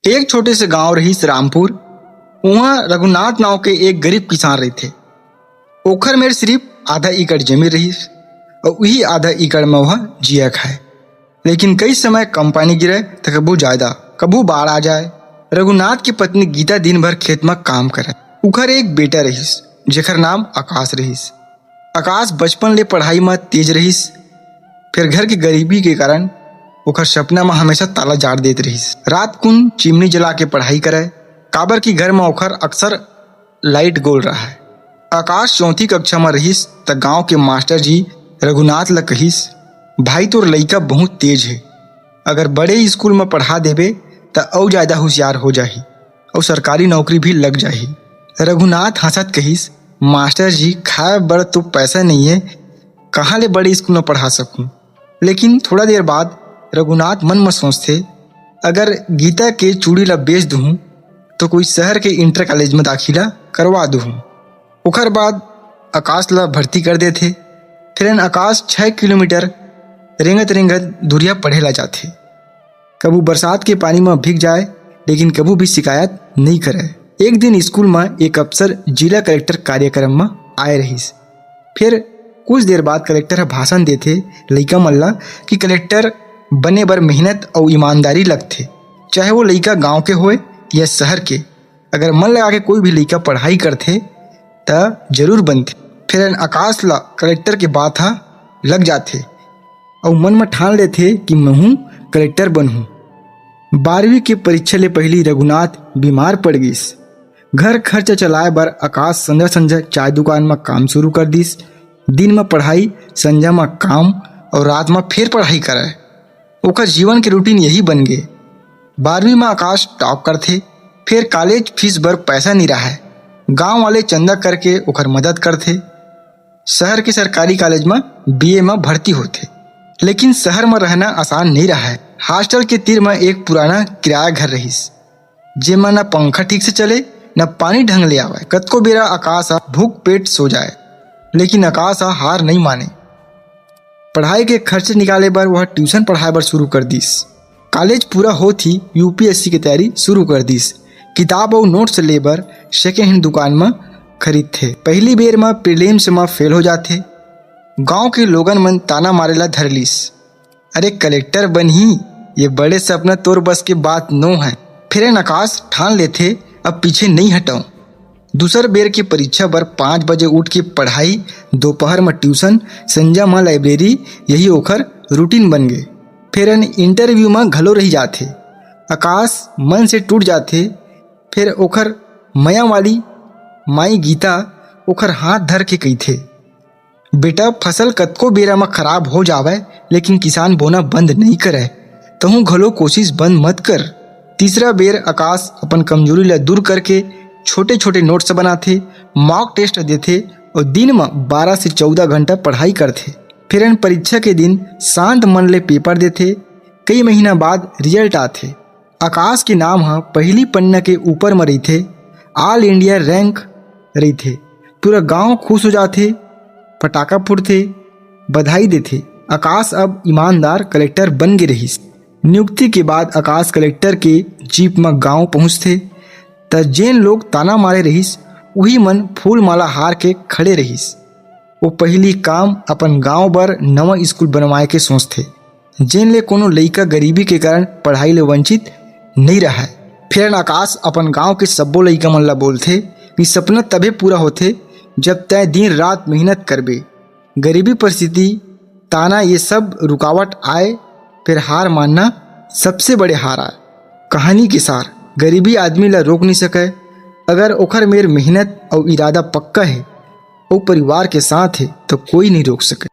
एक छोटे से गांव रहीस रामपुर। वहाँ रघुनाथ नाव के एक गरीब किसान रहे थे। ओखर में सिर्फ आधा एकड़ जमीन रहीस और वही आधा एकड़ में वह जिया खाए। लेकिन कई समय कम पानी गिरे तो कबू ज्यादा कबू बाढ़ आ जाए। रघुनाथ की पत्नी गीता दिन भर खेत में काम करे। उखर एक बेटा रहीस जेकर नाम आकाश रहीस। आकाश बचपन ले पढ़ाई में तेज रहीस। फिर घर की गरीबी के कारण ओखर सपना में हमेशा ताला जाड़ देत रहीस। रात कुन चिमनी जला के पढ़ाई करे, काबर की घर में ओखर अक्सर लाइट गोल रहा है। आकाश चौथी कक्षा में रहीस त गांव के मास्टर जी रघुनाथ ला कहिस, भाई तोर लइका बहुत तेज है, अगर बड़े स्कूल में पढ़ा देबे त और ज्यादा होशियार हो जाही और सरकारी नौकरी भी लग जाही। रघुनाथ हंसत कहिस, मास्टर जी खाए बड़ तो पैसा नहीं है, कहाँ ले बड़े स्कूल में पढ़ा सकूं। लेकिन थोड़ा देर बाद रघुनाथ मन में सोचते, अगर गीता के चूड़ी ला बेच दूँ तो कोई शहर के इंटर कॉलेज में दाखिला करवा दूँ। ओखर बाद आकाश ला भर्ती कर देते। फिर आकाश 6 किलोमीटर रेंगत रेंगत दूरिया पढ़े ला जाते। कबू बरसात के पानी में भीग जाए लेकिन कबू भी शिकायत नहीं करे। एक दिन स्कूल में एक अफसर जिला कलेक्टर कार्यक्रम में आए रहीस। फिर कुछ देर बाद कलेक्टर भाषण देते लइका मल्ला कि कलेक्टर बने बर मेहनत और ईमानदारी लगते, चाहे वो लइका गांव के होए या शहर के। अगर मन लगा के कोई भी लइका पढ़ाई करते त जरूर बनते। फिर आकाश ला कलेक्टर के बात लग जाते और मन में ठान लेते कि मैं हूँ कलेक्टर बनूँ। 12वीं के परीक्षा ले पहली रघुनाथ बीमार पड़ गईस। घर खर्च चलाए बर आकाश संध्या संध्या चाय दुकान में काम शुरू कर दीस। दिन में पढ़ाई, संध्या में काम और रात में फिर पढ़ाई करे। ओकर जीवन के रूटीन यही बन गए। 12वीं में आकाश टॉप करते। फिर कॉलेज फीस बर पैसा नहीं रहा है, गांव वाले चंदा करके ओकर मदद करते। शहर के सरकारी कॉलेज में बीए में भर्ती होते। लेकिन शहर में रहना आसान नहीं रहा है। हॉस्टल के तीर में एक पुराना किराया घर रहीस, जेमा न पंखा ठीक से चले न पानी ढंग ले आवे। कतको बेरा आकाश भूख पेट सो जाए, लेकिन आकाश हार नहीं माने। पढ़ाई के खर्च निकाले बर वह ट्यूशन पढ़ाए बर शुरू कर दीस। कॉलेज पूरा होती यूपीएससी की तैयारी शुरू कर दीस। किताब और नोट्स ले बर सेकेंड हैंड दुकान में खरीदते। पहली बेर में प्रीलिम्स में फेल हो जाते। गांव के लोगन मन ताना मारेला धर लीस, अरे कलेक्टर बनही, ये बड़े सपना तोर बस के बात नो है। फिर आकाश ठान लेते अब पीछे नहीं हटाऊं। दूसर बेर की परीक्षा बर 5 बजे उठ के पढ़ाई, दोपहर में ट्यूशन, संजा में लाइब्रेरी, यही ओखर रूटीन बन गए। फिर इंटरव्यू में घलो रही जाते। आकाश मन से टूट जाते। फिर ओखर मया वाली माई गीता ओखर हाथ धर के कही थे, बेटा फसल कतको बेरा में खराब हो जावे लेकिन किसान बोना बंद नहीं करे, तहु घलो कोशिश बंद मत कर। तीसरा बेर आकाश अपन कमजोरी ला दूर करके छोटे छोटे नोट्स बनाते, मॉक टेस्ट देते और दिन में 12 से 14 घंटा पढ़ाई करते। फिर परीक्षा के दिन शांत मन ले पेपर देते। कई महीना बाद रिजल्ट आते। आकाश के नाम पहली पन्ना के ऊपर में रही थे। ऑल इंडिया रैंक रही थे। पूरा गांव खुश हो जाते, पटाखा फूटते, बधाई देते। आकाश अब ईमानदार कलेक्टर बन गए रहीस। नियुक्ति के बाद आकाश कलेक्टर के जीप में गांव पहुँचते त जेन लोग ताना मारे रहीस वही मन फूल माला हार के खड़े रहीस। वो पहली काम अपन गांव बर नवा स्कूल बनवाए के सोचते, जेन ले कोनो लइका गरीबी के कारण पढ़ाई ले वंचित नहीं रहा है। फिर आकाश अपन गांव के सब्बो लइका मन ला बोलते कि सपना तबे पूरा होते जब तय दिन रात मेहनत करबे। गरीबी परिस्थिति, ताना, ये सब रुकावट आए, फिर हार मानना सबसे बड़े हार आए। कहानी के सार, गरीबी आदमी ला रोक नहीं सके, अगर ओखर मेर मेहनत और इरादा पक्का है और परिवार के साथ है तो कोई नहीं रोक सके।